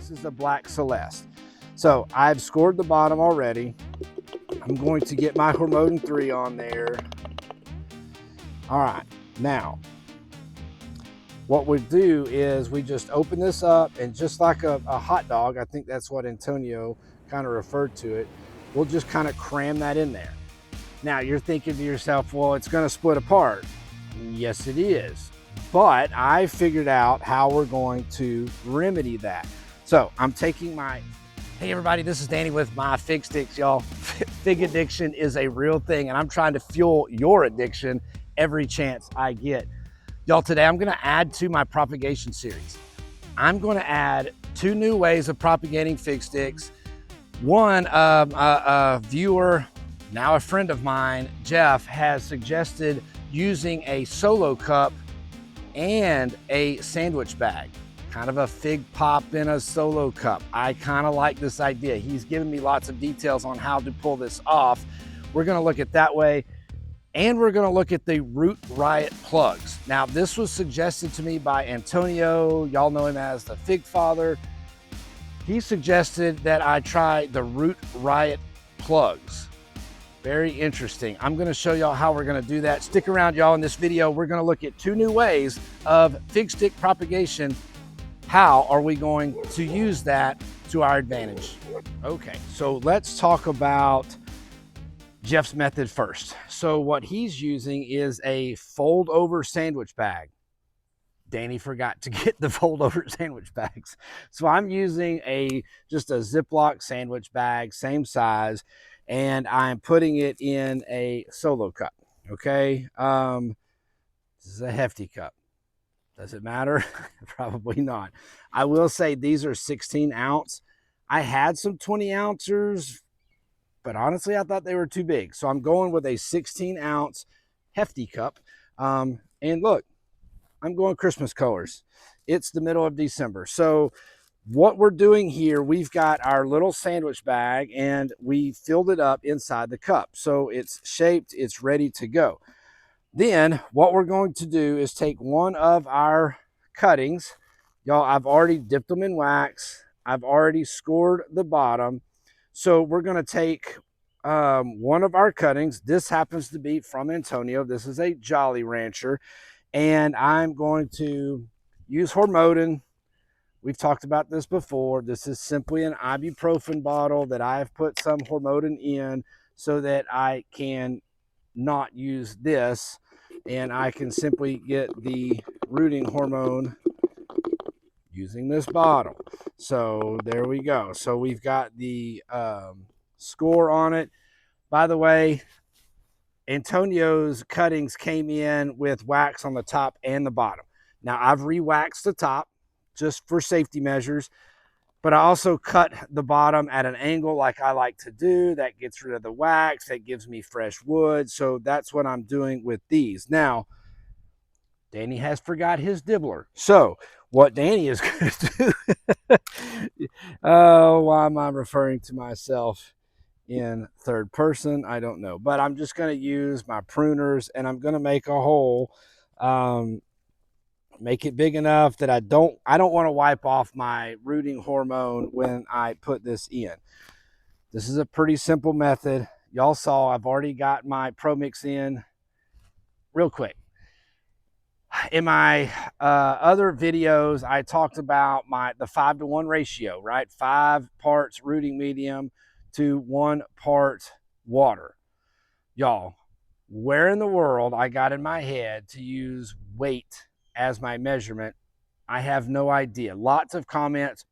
This is a black Celeste. So I've scored the bottom already. I'm going to get my Hormodin 3 on there. All right, now what we do is we just open this up, and just like a hot dog, I think that's what Antonio kind of referred to it, we'll just kind of cram that in there. Now you're thinking to yourself, well, it's going to split apart. Yes, it is. But I figured out how we're going to remedy that. So I'm taking my, hey everybody, this is Danny with MyFigStix, y'all. Fig addiction is a real thing, and I'm trying to fuel your addiction every chance I get. Y'all, today I'm gonna add to my propagation series. I'm gonna add 2 new ways of propagating FigStix. One, a viewer, now a friend of mine, Jeff, has suggested using a solo cup and a sandwich bag, kind of a fig pop in a solo cup. I kind of like this idea. He's given me lots of details on how to pull this off. We're gonna look at that way, and we're gonna look at the Root Riot Plugs. Now, this was suggested to me by Antonio. Y'all know him as the Fig Father. He suggested that I try the Root Riot Plugs. Very interesting. I'm gonna show y'all how we're gonna do that. Stick around, y'all. In this video, we're gonna look at 2 new ways of fig stick propagation. How are we going to use that to our advantage? Okay, so let's talk about Jeff's method first. So what he's using is a fold over sandwich bag. Danny forgot to get the fold over sandwich bags. So I'm using just a Ziploc sandwich bag, same size, and I'm putting it in a solo cup, okay? This is a hefty cup. Does it matter? Probably not. I will say these are 16 ounce. I had some 20 ounces, but honestly, I thought they were too big. So I'm going with a 16 ounce hefty cup. And look, I'm going Christmas colors. It's the middle of December. So what we're doing here, we've got our little sandwich bag and we filled it up inside the cup. So it's shaped, it's ready to go. Then what we're going to do is take one of our cuttings. Y'all, I've already dipped them in wax. I've already scored the bottom. So we're going to take one of our cuttings. This happens to be from Antonio. This is a Jolly Rancher. And I'm going to use Hormodin. We've talked about this before. This is simply an ibuprofen bottle that I've put some Hormodin in so that I can not use this, and I can simply get the rooting hormone using this bottle. So there we go. So we've got the score on it. By the way, Antonio's cuttings came in with wax on the top and the bottom. Now I've re-waxed the top just for safety measures, but I also cut the bottom at an angle like I like to do. That gets rid of the wax, that gives me fresh wood. So that's what I'm doing with these. Now, Danny has forgot his dibbler. So what Danny is going to do, oh, why am I referring to myself in third person? I don't know, but I'm just going to use my pruners and I'm going to make a hole, make it big enough that I don't want to wipe off my rooting hormone when I put this in. This is a pretty simple method. Y'all saw I've already got my Pro Mix in real quick. In my other videos, I talked about the 5-to-1 ratio, right? 5 parts rooting medium to 1 part water. Y'all, where in the world I got in my head to use weight as my measurement, I have no idea. Lots of comments,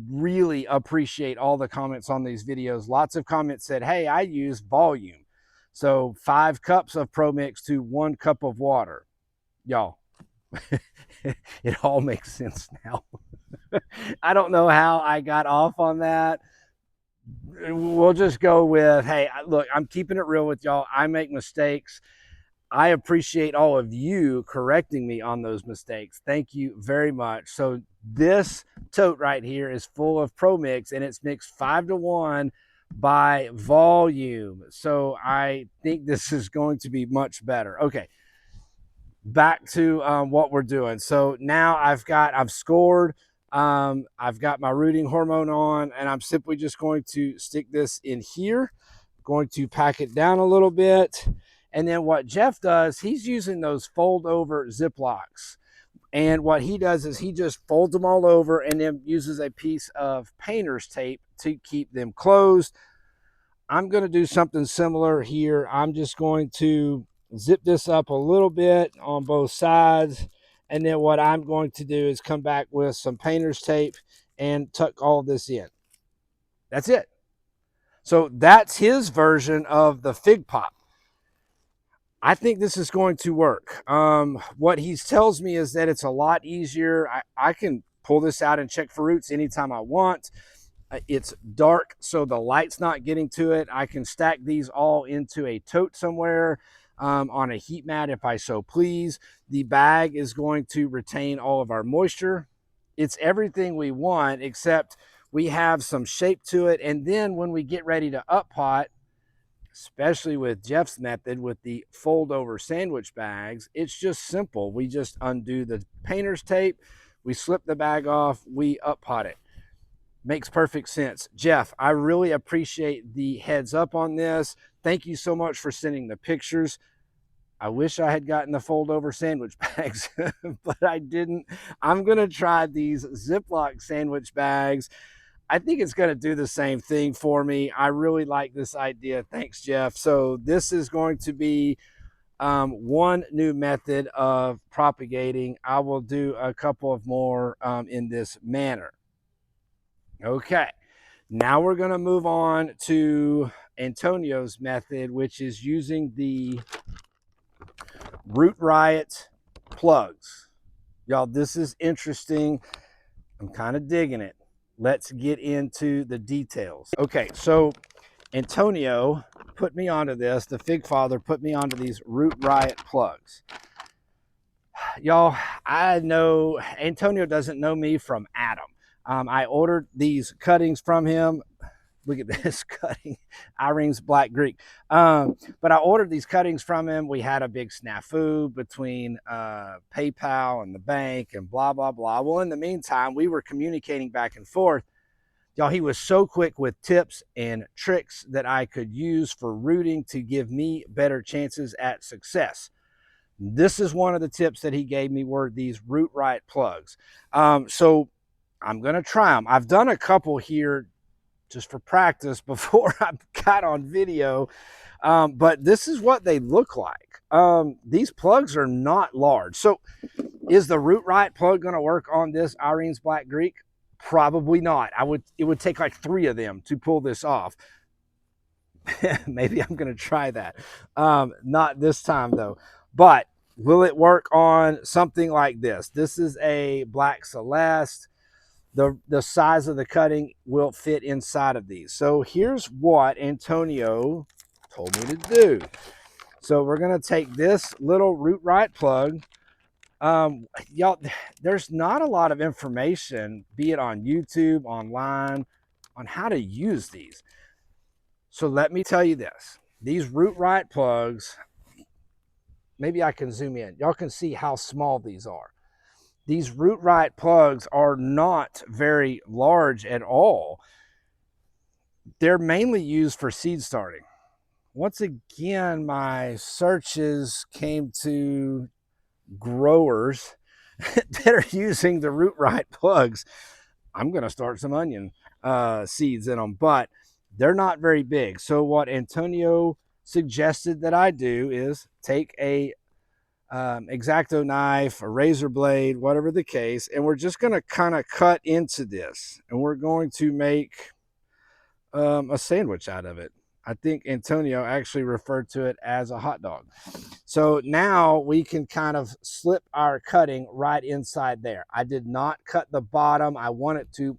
really appreciate all the comments on these videos. Lots of comments said, hey, I use volume. So 5 cups of Pro Mix to 1 cup of water. Y'all, it all makes sense now. I don't know how I got off on that. We'll just go with, hey, look, I'm keeping it real with y'all. I make mistakes. I appreciate all of you correcting me on those mistakes. Thank you very much. So this tote right here is full of Pro Mix, and it's mixed 5-to-1 by volume. So I think this is going to be much better. Okay, back to what we're doing. So now I've scored. I've got my rooting hormone on, and I'm simply just going to stick this in here, going to pack it down a little bit. And then what Jeff does, he's using those fold over Ziplocs. And what he does is he just folds them all over and then uses a piece of painter's tape to keep them closed. I'm going to do something similar here. I'm just going to zip this up a little bit on both sides. And then what I'm going to do is come back with some painter's tape and tuck all this in. That's it. So that's his version of the Fig Pop. I think this is going to work. What he tells me is that it's a lot easier. I can pull this out and check for roots anytime I want. It's dark, so the light's not getting to it. I can stack these all into a tote somewhere on a heat mat if I so please. The bag is going to retain all of our moisture. It's everything we want, except we have some shape to it. And then when we get ready to up pot, especially with Jeff's method with the fold over sandwich bags, it's just simple. We just undo the painter's tape, we slip the bag off, we up pot it. Makes perfect sense. Jeff, I really appreciate the heads up on this. Thank you so much for sending the pictures. I wish I had gotten the fold over sandwich bags, but I didn't. I'm going to try these Ziploc sandwich bags. I think it's going to do the same thing for me. I really like this idea. Thanks, Jeff. So this is going to be one new method of propagating. I will do a couple of more in this manner. Okay, now we're going to move on to Antonio's method, which is using the Root Riot Plugs. Y'all, this is interesting. I'm kind of digging it. Let's get into the details. Okay, so Antonio put me onto this. The Fig Father put me onto these Root Riot Plugs. Y'all, I know Antonio doesn't know me from Adam. I ordered these cuttings from him. Look at this cutting, Irene's Black Greek. But I ordered these cuttings from him. We had a big snafu between PayPal and the bank and blah, blah, blah. Well, in the meantime, we were communicating back and forth. Y'all, he was so quick with tips and tricks that I could use for rooting to give me better chances at success. This is one of the tips that he gave me were these Root Riot plugs. So I'm going to try them. I've done a couple here just for practice before I got on video. But this is what they look like. These plugs are not large. So is the Root Riot plug going to work on this Irene's Black Greek? Probably not. It would take like 3 of them to pull this off. Maybe I'm going to try that. Not this time though. But will it work on something like this? This is a Black Celeste. The size of the cutting will fit inside of these. So here's what Antonio told me to do. So we're going to take this little Root Riot plug. Y'all, there's not a lot of information, be it on YouTube, online, on how to use these. So let me tell you this. These Root Riot plugs, maybe I can zoom in. Y'all can see how small these are. These Root Riot plugs are not very large at all. They're mainly used for seed starting. Once again, my searches came to growers that are using the Root Riot plugs. I'm going to start some onion seeds in them, but they're not very big. So what Antonio suggested that I do is take a X-Acto knife, a razor blade, whatever the case, and we're just going to kind of cut into this, and we're going to make a sandwich out of it. I think Antonio actually referred to it as a hot dog. So now we can kind of slip our cutting right inside there. I did not cut the bottom. I want it to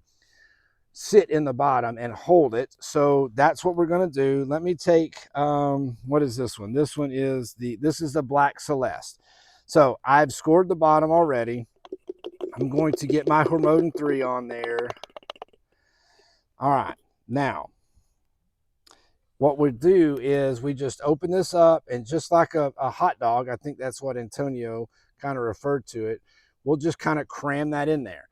sit in the bottom and hold it. So that's what we're going to do. Let me take, what is this one? This one is this is the Black Celeste. So I've scored the bottom already. I'm going to get my Hormone 3 on there. All right. Now, what we do is we just open this up, and just like a hot dog, I think that's what Antonio kind of referred to it, we'll just kind of cram that in there.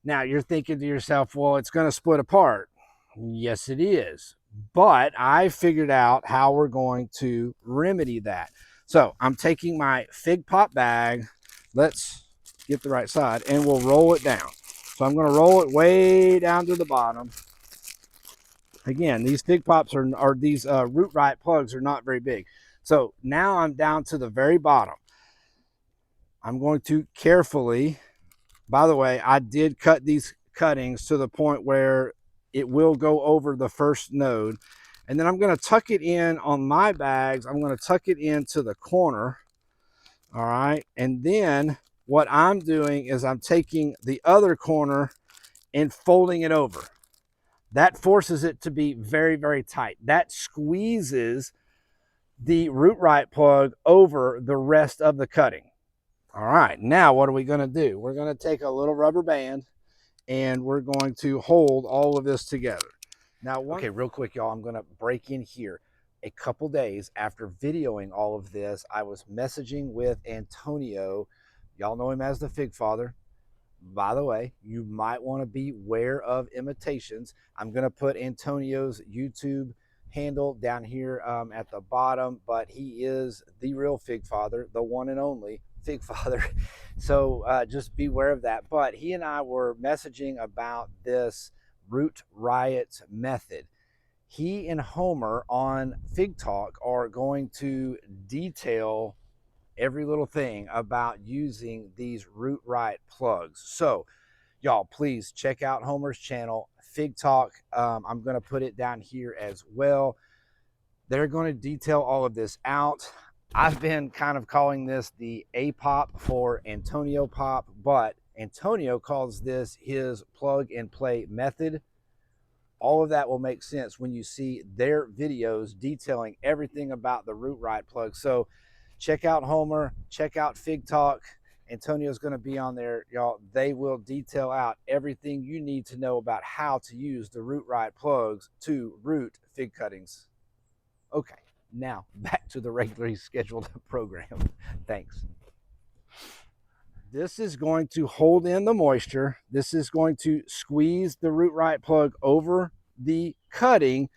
Now you're thinking to yourself, well, it's going to split apart. Yes, it is. But I figured out how we're going to remedy that. So I'm taking my Fig Pop bag. Let's get the right side and we'll roll it down. So I'm going to roll it way down to the bottom. Again, these Fig Pops are these Root Riot plugs are not very big. So now I'm down to the very bottom. I'm going to carefully, by the way, I did cut these cuttings to the point where it will go over the first node. And then I'm going to tuck it in on my bags. I'm going to tuck it into the corner. All right. And then what I'm doing is I'm taking the other corner and folding it over. That forces it to be very, very tight. That squeezes the Root Riot plug over the rest of the cutting. All right, now what are we going to do? We're going to take a little rubber band and we're going to hold all of this together. Now, okay, real quick, y'all, I'm going to break in here. A couple days after videoing all of this, I was messaging with Antonio. Y'all know him as the Fig Father. By the way, you might want to be aware of imitations. I'm going to put Antonio's YouTube handle down here at the bottom, but he is the real Fig Father, the one and only Fig Father. So just be aware of that. But he and I were messaging about this Root Riot method. He and Homer on FigTalk are going to detail every little thing about using these Root Riot plugs. So y'all, please check out Homer's channel, FigTalk. I'm going to put it down here as well. They're going to detail all of this out. I've been kind of calling this the A-Pop for Antonio Pop, but Antonio calls this his plug and play method. All of that will make sense when you see their videos detailing everything about the Root Riot plug. So check out Homer, check out FigTalk. Antonio's going to be on there, y'all. They will detail out everything you need to know about how to use the Root Riot plugs to root fig cuttings. Okay, now back to the regularly scheduled program. Thanks. This is going to hold in the moisture. This is going to squeeze the Root Riot plug over the cutting.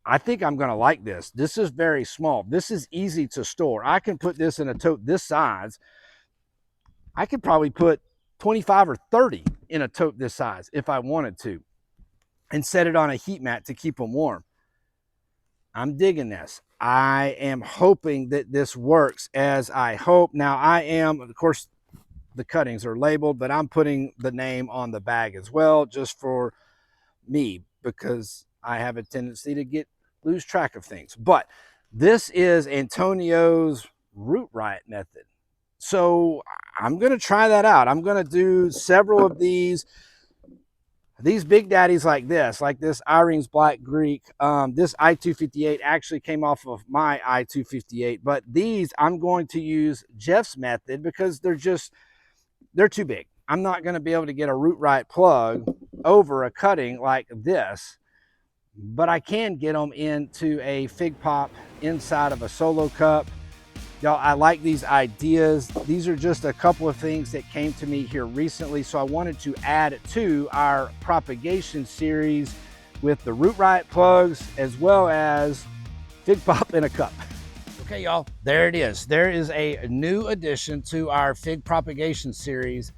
I think I'm going to like this. This is very small. This is easy to store. I can put this in a tote this size. I could probably put 25 or 30 in a tote this size if I wanted to, and set it on a heat mat to keep them warm. I'm digging this. I am hoping that this works as I hope. Now I am, of course, the cuttings are labeled, but I'm putting the name on the bag as well, just for me, because I have a tendency to lose track of things. But this is Antonio's Root Riot method. So I'm going to try that out. I'm going to do several of these big daddies like this Irene's Black Greek. This I-258 actually came off of my I-258, but these I'm going to use Jeff's method because they're too big. I'm not going to be able to get a Root Riot plug over a cutting like this, but I can get them into a Fig Pop inside of a solo cup. Y'all, I like these ideas. These are just a couple of things that came to me here recently, so I wanted to add to our Propagation series with the Root Riot plugs as well as Fig Pop in a cup. Okay, y'all, there it is. There is a new addition to our Fig Propagation series.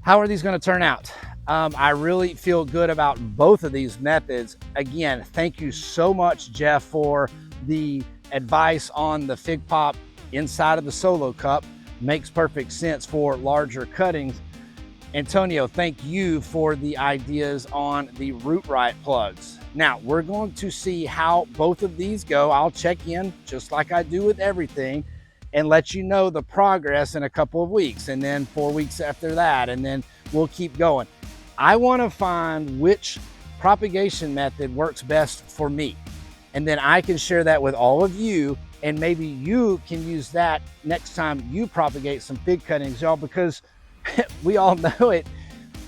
How are these going to turn out? I really feel good about both of these methods. Again, thank you so much, Jeff, for the advice on the Fig Pop inside of the solo cup. Makes perfect sense for larger cuttings. Antonio, thank you for the ideas on the Root Riot plugs. Now, we're going to see how both of these go. I'll check in just like I do with everything and let you know the progress in a couple of weeks, and then 4 weeks after that, and then we'll keep going. I want to find which propagation method works best for me, and then I can share that with all of you, and maybe you can use that next time you propagate some fig cuttings, y'all, because we all know it.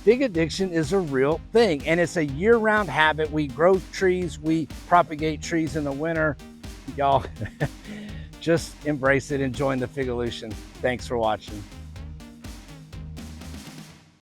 Fig addiction is a real thing, and it's a year-round habit. We grow trees, we propagate trees in the winter. Y'all, just embrace it and join the Figolution. Thanks for watching.